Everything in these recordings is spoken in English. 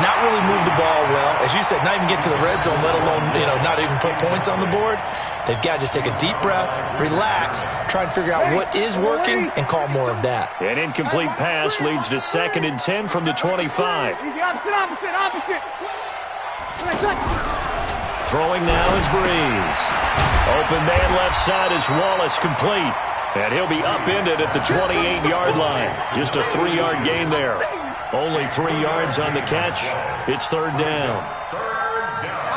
not really move the ball well. As you said, not even get to the red zone, let alone, not even put points on the board. They've got to just take a deep breath, relax, try and figure out what is working, and call more of that. An incomplete pass leads to 2nd and 10 from the 25. Opposite. Throwing now is Breeze. Open man left side is Wallace, complete. And he'll be upended at the 28-yard line. Just a 3-yard gain there. Only 3 yards on the catch. It's 3rd down.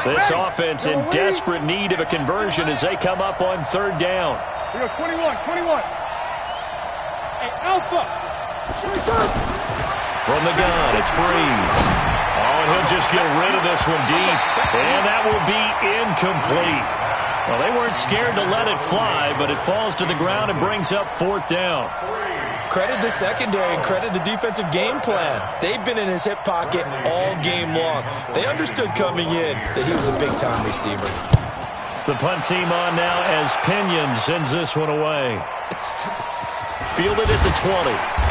This offense in desperate need of a conversion as they come up on 3rd down. We go 21. Hey, Alpha. From the gun, it's Breeze. Oh, and he'll just get rid of this one deep. And that will be incomplete. Well, they weren't scared to let it fly, but it falls to the ground and brings up 4th down. Credit the secondary and credit the defensive game plan. They've been in his hip pocket all game long. They understood coming in that he was a big-time receiver. The punt team on now as Pinion sends this one away. Fielded at the 20.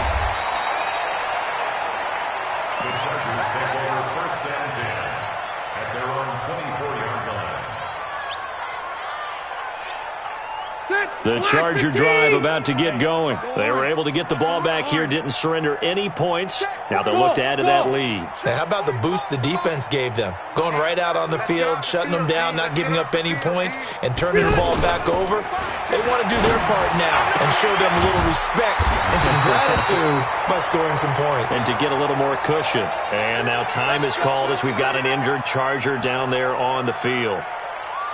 The Charger drive about to get going. They were able to get the ball back here, didn't surrender any points. Now they'll look to add to that lead. Now, how about the boost the defense gave them? Going right out on the field, shutting them down, not giving up any points, and turning the ball back over. They want to do their part now and show them a little respect and some gratitude by scoring some points. And to get a little more cushion. And now time is called as we've got an injured Charger down there on the field.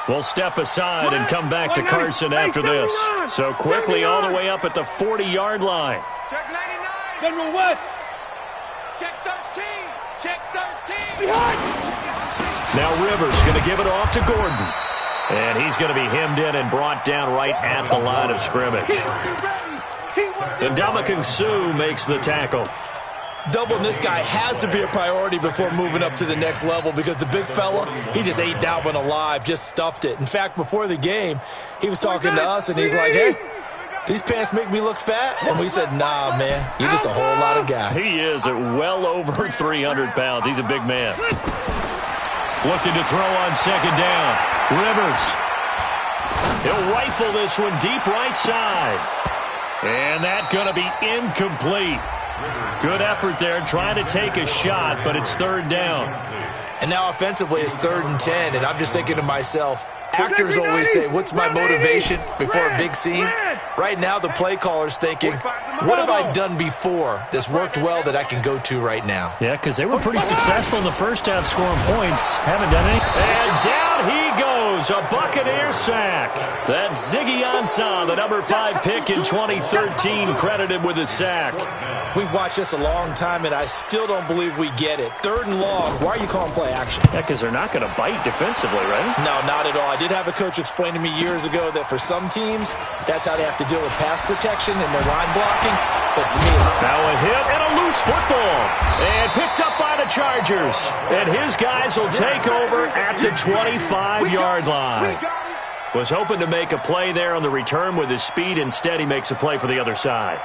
We'll step aside and come back to Carson after this. So quickly all the way up at the 40-yard line. Check 99. General West. Check 13. Check 13. Now Rivers going to give it off to Gordon. And he's going to be hemmed in and brought down right at the line of scrimmage. And Ndamukong Suh makes the tackle. Doubling this guy has to be a priority before moving up to the next level because the big fella, he just ate that one alive, just stuffed it. In fact, before the game, he was talking to us, and he's like, hey, these pants make me look fat? And we said, nah, man, you're just a whole lot of guy. He is at well over 300 pounds. He's a big man. Looking to throw on 2nd down. Rivers. He'll rifle this one deep right side. And that's going to be incomplete. Good effort there, trying to take a shot, but it's 3rd down. And now offensively it's 3rd and 10, and I'm just thinking to myself, actors always say, what's my motivation before a big scene? Right now the play caller's thinking, what have I done before that's worked well that I can go to right now? Yeah, because they were pretty successful in the first half scoring points. Haven't done any. And down he goes, a Buccaneer sack. That's Ziggy Ansah, the number 5 pick in 2013, credited with a sack. We've watched this a long time, and I still don't believe we get it. 3rd and long, why are you calling play action? Yeah, because they're not going to bite defensively, right? No, not at all. I did have a coach explain to me years ago that for some teams, that's how they have to deal with pass protection and their line blocking. But to me, it's now a hit and a loose football. And picked up by the Chargers. And his guys will take over at the 25-yard line. Was hoping to make a play there on the return with his speed. Instead, he makes a play for the other side.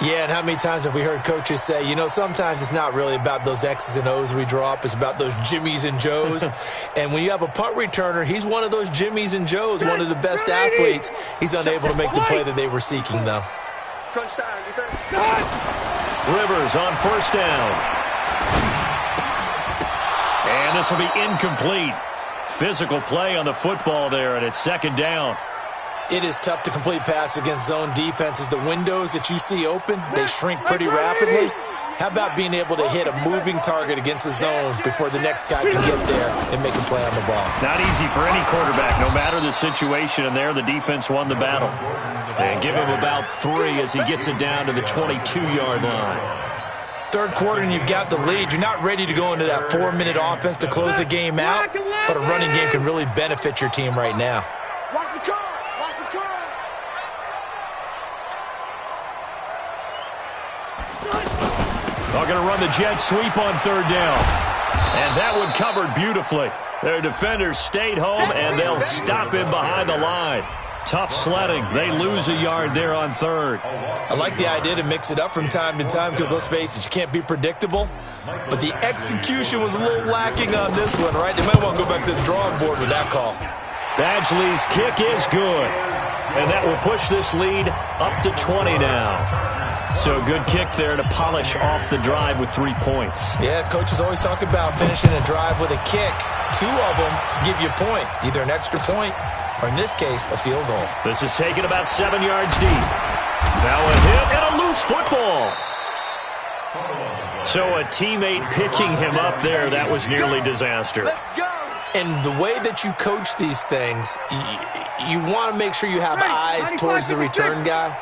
Yeah, and how many times have we heard coaches say, sometimes it's not really about those X's and O's we drop. It's about those Jimmies and Joes. And when you have a punt returner, he's one of those Jimmies and Joes, one of the best athletes. He's unable to make the play that they were seeking, though. Rivers on 1st down. And this will be incomplete. Physical play on the football there, and it's 2nd down. It is tough to complete passes against zone defenses. The windows that you see open, they shrink pretty rapidly. How about being able to hit a moving target against a zone before the next guy can get there and make a play on the ball? Not easy for any quarterback, no matter the situation. And there, the defense won the battle. And give him about 3 as he gets it down to the 22-yard line. 3rd quarter and you've got the lead. You're not ready to go into that 4-minute offense to close the game out, but a running game can really benefit your team right now. Watch the car. Watch the car. They're going to run the jet sweep on 3rd down. And that one covered beautifully. Their defenders stayed home, and they'll stop him behind the line. tough sledding. They lose a yard there on third. I like the idea to mix it up from time to time because, let's face it, you can't be predictable. But the execution was a little lacking on this one, right? They might want to go back to the drawing board with that call. Badgley's kick is good. And that will push this lead up to 20 now. So a good kick there to polish off the drive with 3 points. Yeah, coaches always talk about finishing a drive with a kick. 2 of them give you points, either an extra point or, in this case, a field goal. This is taken about 7 yards deep. Now a hit and a loose football. So a teammate picking him up there, that was nearly disaster. And the way that you coach these things, you want to make sure you have eyes towards the return guy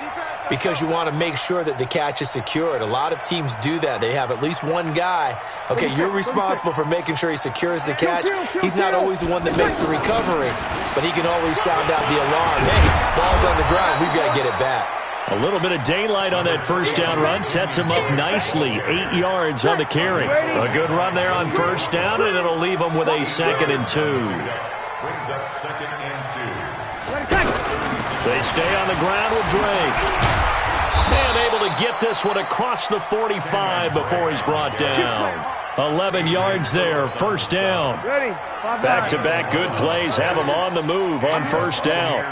because you want to make sure that the catch is secured. A lot of teams do that. They have at least one guy. Okay, you're responsible for making sure he secures the catch. He's not always the one that makes the recovery, but he can always sound out the alarm. Hey, ball's on the ground. We've got to get it back. A little bit of daylight on that first down run sets him up nicely. 8 yards on the carry. A good run there on first down, and it'll leave him with a 2nd and 2. Brings up 2nd and 2. They stay on the ground with Drake. And able to get this one across the 45 before he's brought down. 11 yards there, first down. Back-to-back good plays have him on the move on first down.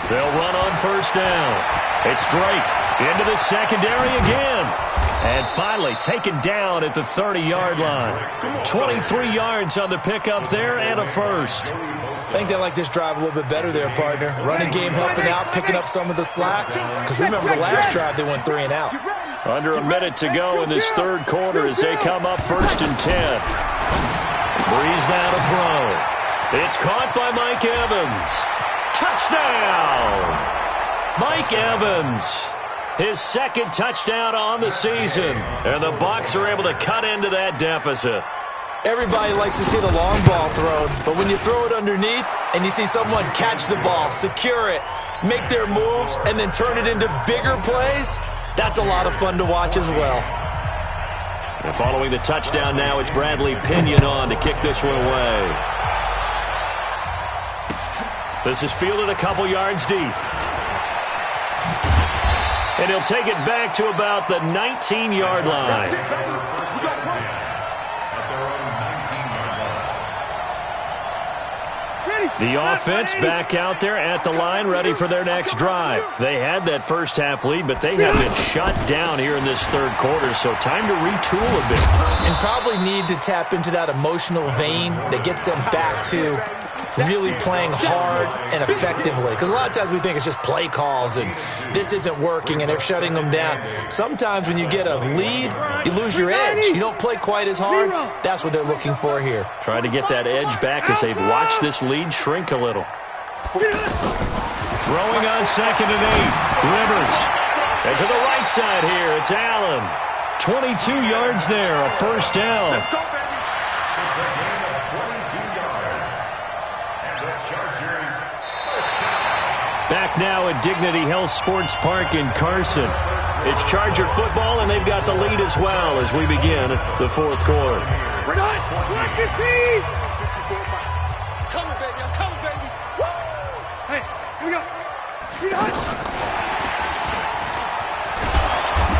They'll run on first down. It's Drake into the secondary again. And finally taken down at the 30-yard line. 23 yards on the pickup there and a first. I think they like this drive a little bit better there, partner. Running game helping out, picking up some of the slack. Because remember, the last drive they went 3 and out. Under a minute to go in this third quarter as they come up 1st and 10. Breeze now to throw. It's caught by Mike Evans. Touchdown! Mike Evans, his 2nd touchdown on the season. And the Bucs are able to cut into that deficit. Everybody likes to see the long ball thrown, but when you throw it underneath and you see someone catch the ball, secure it, make their moves, and then turn it into bigger plays, that's a lot of fun to watch as well. And following the touchdown now, it's Bradley Pinion on to kick this one away. This is fielded a couple yards deep. And he'll take it back to about the 19-yard line. The offense back out there at the line, ready for their next drive. They had that first half lead, but they have been shut down here in this third quarter, so time to retool a bit. And probably need to tap into that emotional vein that gets them back to really playing hard and effectively. Because a lot of times we think it's just play calls and this isn't working and they're shutting them down. Sometimes when you get a lead, you lose your edge. You don't play quite as hard. That's what they're looking for here. Trying to get that edge back as they've watched this lead shrink a little. Throwing on 2nd and 8. Rivers. And to the right side here, it's Allen. 22 yards there, a first down. Back now at Dignity Health Sports Park in Carson. It's Charger football, and they've got the lead as well as we begin the fourth quarter. We're done. 15. Coming, baby. I'm coming, baby. Woo! Hey, here we go.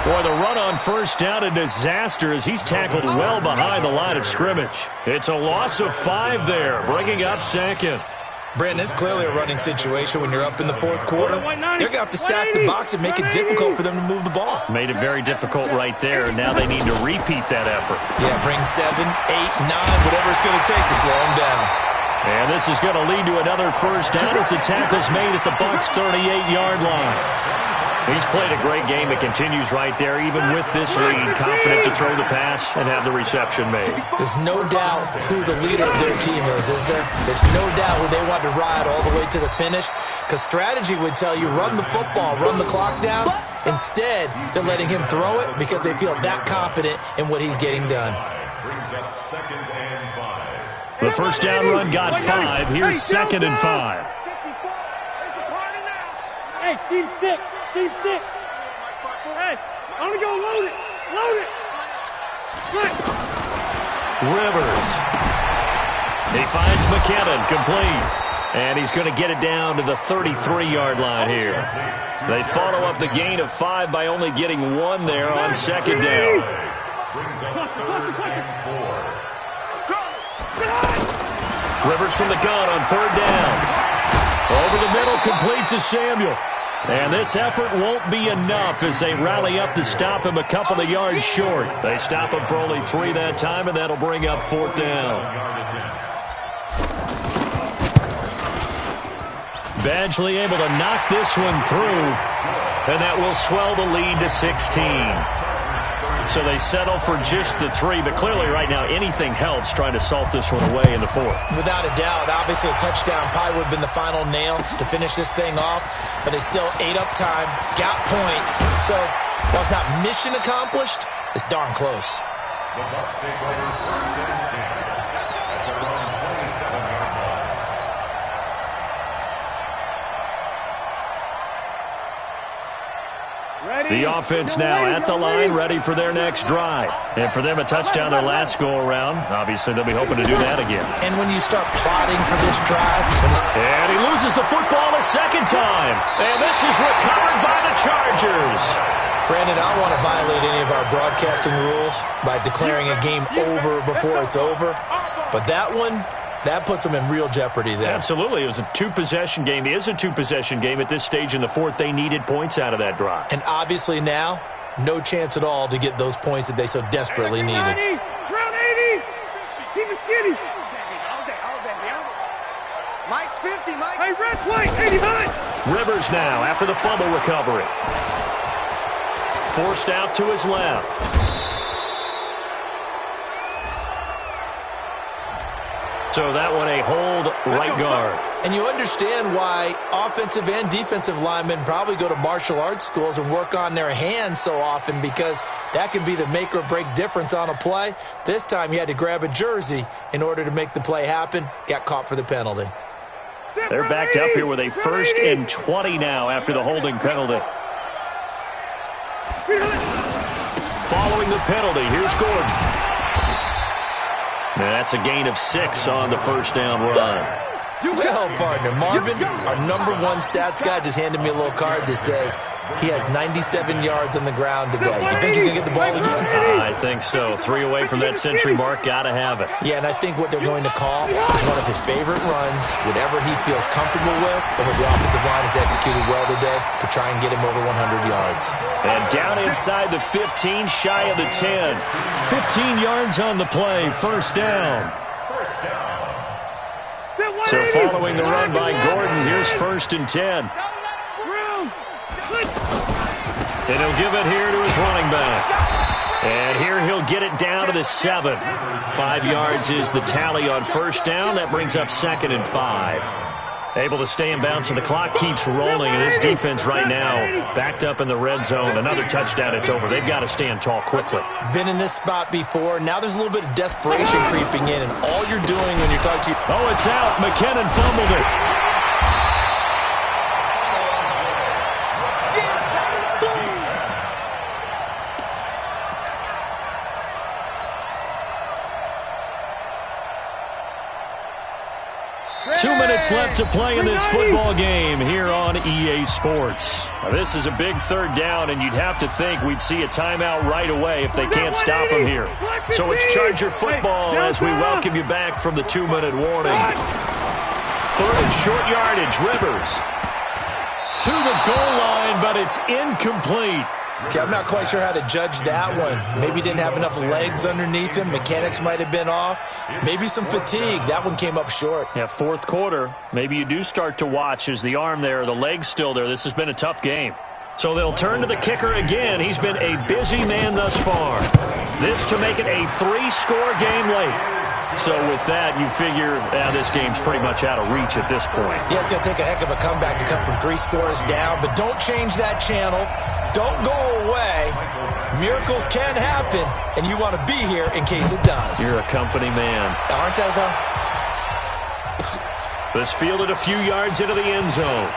Boy, the run on first down, a disaster as he's tackled well behind the line of scrimmage. It's a loss of 5 there, bringing up 2nd. Brandon, it's clearly a running situation when you're up in the fourth quarter. They're going to have to stack the box and make it difficult for them to move the ball. Made it very difficult right there. Now they need to repeat that effort. Yeah, bring 7, 8, 9, whatever it's going to take to slow them down. And this is going to lead to another first down as the tackle's made at the Bucs' 38-yard line. He's played a great game. It continues right there, even with this lead, confident to throw the pass and have the reception made. There's no doubt who the leader of their team is there? There's no doubt who they want to ride all the way to the finish, because strategy would tell you run the football, run the clock down. Instead, they're letting him throw it because they feel that confident in what he's getting done. The first down run got 5. Here's 2nd and 5. Hey, Team 6. Team 6. Hey, I'm going to go load it. Load it. Look. Rivers. He finds McKinnon, complete. And he's going to get it down to the 33-yard line here. They follow up the gain of 5 by only getting 1 there on second down. Rivers from the gun on third down. Over the middle, complete to Samuel. And this effort won't be enough as they rally up to stop him a couple of yards short. They stop him for only 3 that time, and that'll bring up fourth down. Badgley able to knock this one through, and that will swell the lead to 16. So they settle for just the 3, but clearly right now anything helps trying to salt this one away in the fourth. Without a doubt, obviously a touchdown probably would have been the final nail to finish this thing off, but it's still ate up time, got points. So while it's not mission accomplished, it's darn close. The offense now at the line, ready for their next drive. And for them, a touchdown their last go-around. Obviously, they'll be hoping to do that again. And when you start plotting for this drive... And he loses the football a second time. And this is recovered by the Chargers. Brandon, I don't want to violate any of our broadcasting rules by declaring a game over before it's over. But that one... that puts them in real jeopardy there. Absolutely. It was a two-possession game. It is a two-possession game at this stage in the fourth. They needed points out of that drive. And obviously now, no chance at all to get those points that they so desperately needed. Round 80. Keep it skinny. Mike's 50, Mike. Hey, red flag, 89. Rivers now after the fumble recovery. Forced out to his left. So that one a hold right guard. And you understand why offensive and defensive linemen probably go to martial arts schools and work on their hands so often, because that can be the make or break difference on a play. This time he had to grab a jersey in order to make the play happen. Got caught for the penalty. They're backed up here with a 1st and 20 now after the holding penalty. Following the penalty, here's Gordon. And that's a gain of 6 on the first down run. Well, partner, Marvin, our number 1 stats guy, just handed me a little card that says he has 97 yards on the ground today. You think he's going to get the ball again? I think so. 3 away from that century mark. Got to have it. Yeah, and I think what they're going to call is one of his favorite runs, whatever he feels comfortable with, and what the offensive line has executed well today to try and get him over 100 yards. And down inside the 15, shy of the 10. 15 yards on the play, first down. So following the run by Gordon, here's 1st and 10. And he'll give it here to his running back. And here he'll get it down to the 7. 5 yards is the tally on first down. That brings up 2nd and 5. Able to stay in bounds, and the clock keeps rolling. And this defense right now backed up in the red zone. Another touchdown, it's over. They've got to stand tall quickly. Been in this spot before. Now there's a little bit of desperation creeping in, and all you're doing when you're talking to... Oh, it's out. McKinnon fumbled it. Two minutes left to play in this football game here on EA Sports. Now, this is a big third down, and you'd have to think we'd see a timeout right away if they can't stop them here. So it's Charger football as we welcome you back from the 2-minute warning. 3rd and short yardage, Rivers. To the goal line, but it's incomplete. Okay, I'm not quite sure how to judge that one. Maybe didn't have enough legs underneath him. Mechanics might have been off. Maybe some fatigue. That one came up short. Yeah, fourth quarter. Maybe you do start to watch as the arm there, the leg's still there. This has been a tough game. So they'll turn to the kicker again. He's been a busy man thus far. This to make it a 3-score game late. So with that, you figure this game's pretty much out of reach at this point. Yeah, it's going to take a heck of a comeback to come from 3 scores down, but don't change that channel. Don't go away. Miracles can happen, and you want to be here in case it does. You're a company man. Aren't I, though? Is fielded a few yards into the end zone.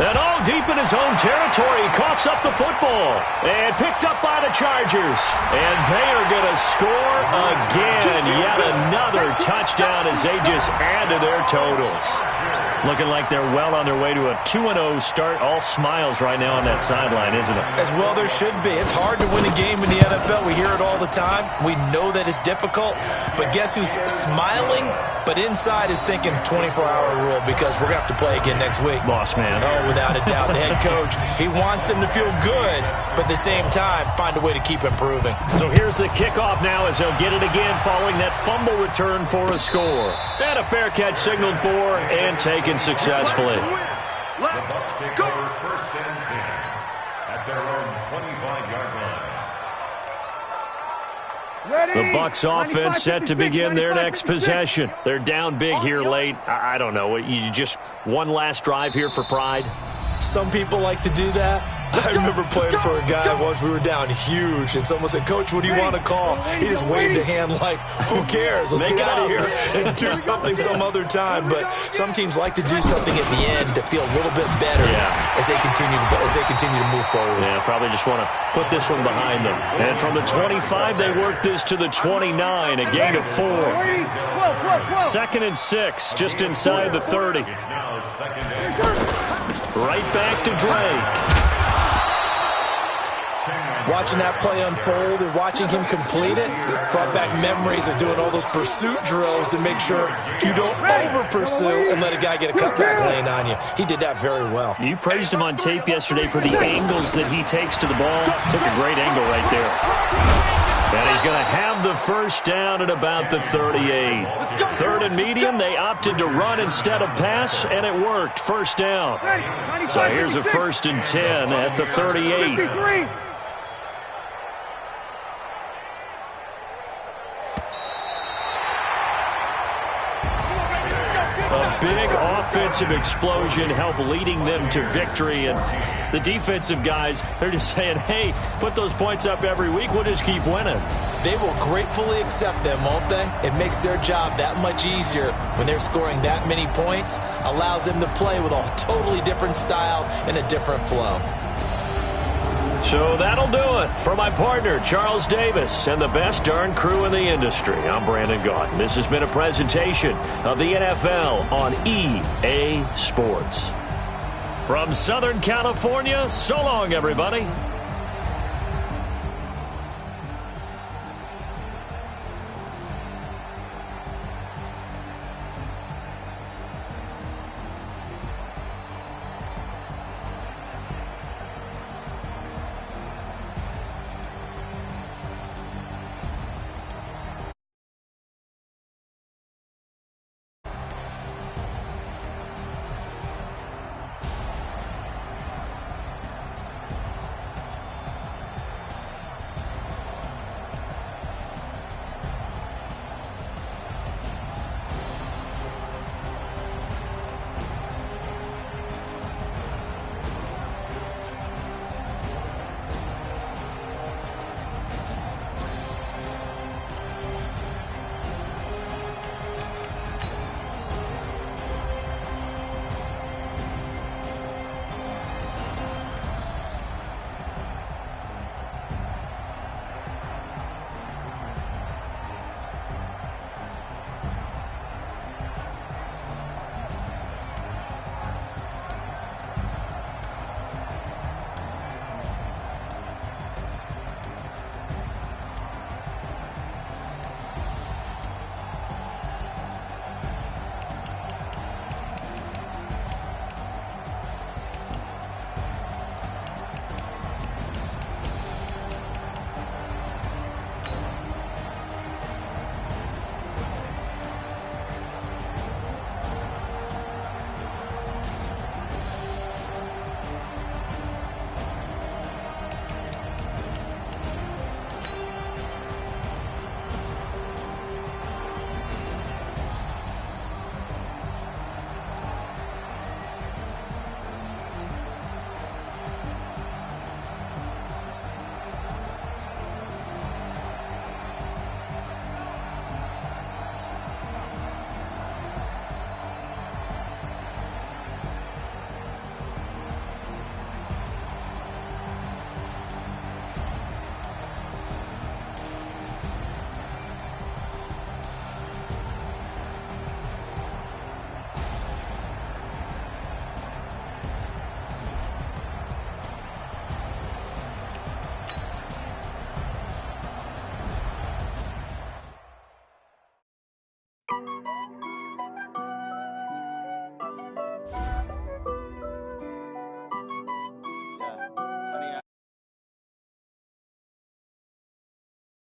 And all deep in his own territory, he coughs up the football. And picked up by the Chargers. And they are going to score again. Yet another touchdown as they just add to their totals. Looking like they're well on their way to a 2-0 start. All smiles right now on that sideline, isn't it? As well there should be. It's hard to win a game in the NFL. We hear it all the time. We know that it's difficult. But guess who's smiling? But inside is thinking 24-hour rule because we're going to have to play again next week. Boss man. Oh, without a doubt. The head coach, he wants them to feel good, but at the same time, find a way to keep improving. So here's the kickoff now as they'll get it again following that fumble return for a score. And a fair catch signaled for and taken successfully. Let's take over 1st and 10 at their own 25-yard line. The Bucs offense set to begin their next possession. They're down big here late. I don't know. You just one last drive here for pride? Some people like to do that. I remember playing for a guy once. We were down huge, and someone said, "Coach, what do you want to call?" He just waved a hand like, "Who cares? Let's get out of here and do something some other time." But some teams like to do something at the end to feel a little bit better as they continue to move forward. Yeah, probably just want to put this one behind them. And from the 25, they work this to the 29, a gain of 4. 2nd and 6, just inside the 30. Right back to Drake. Watching that play unfold and watching him complete it brought back memories of doing all those pursuit drills to make sure you don't over-pursue and let a guy get a cutback lane on you. He did that very well. You praised him on tape yesterday for the angles that he takes to the ball. Took a great angle right there. And he's going to have the first down at about the 38. 3rd and medium, they opted to run instead of pass, and it worked. First down. So here's a 1st and 10 at the 38. A big offensive explosion helped leading them to victory. And the defensive guys, they're just saying, hey, put those points up every week. We'll just keep winning. They will gratefully accept them, won't they? It makes their job that much easier when they're scoring that many points. Allows them to play with a totally different style and a different flow. So that'll do it for my partner, Charles Davis, and the best darn crew in the industry. I'm Brandon Gaudin. This has been a presentation of the NFL on EA Sports. From Southern California, so long, everybody.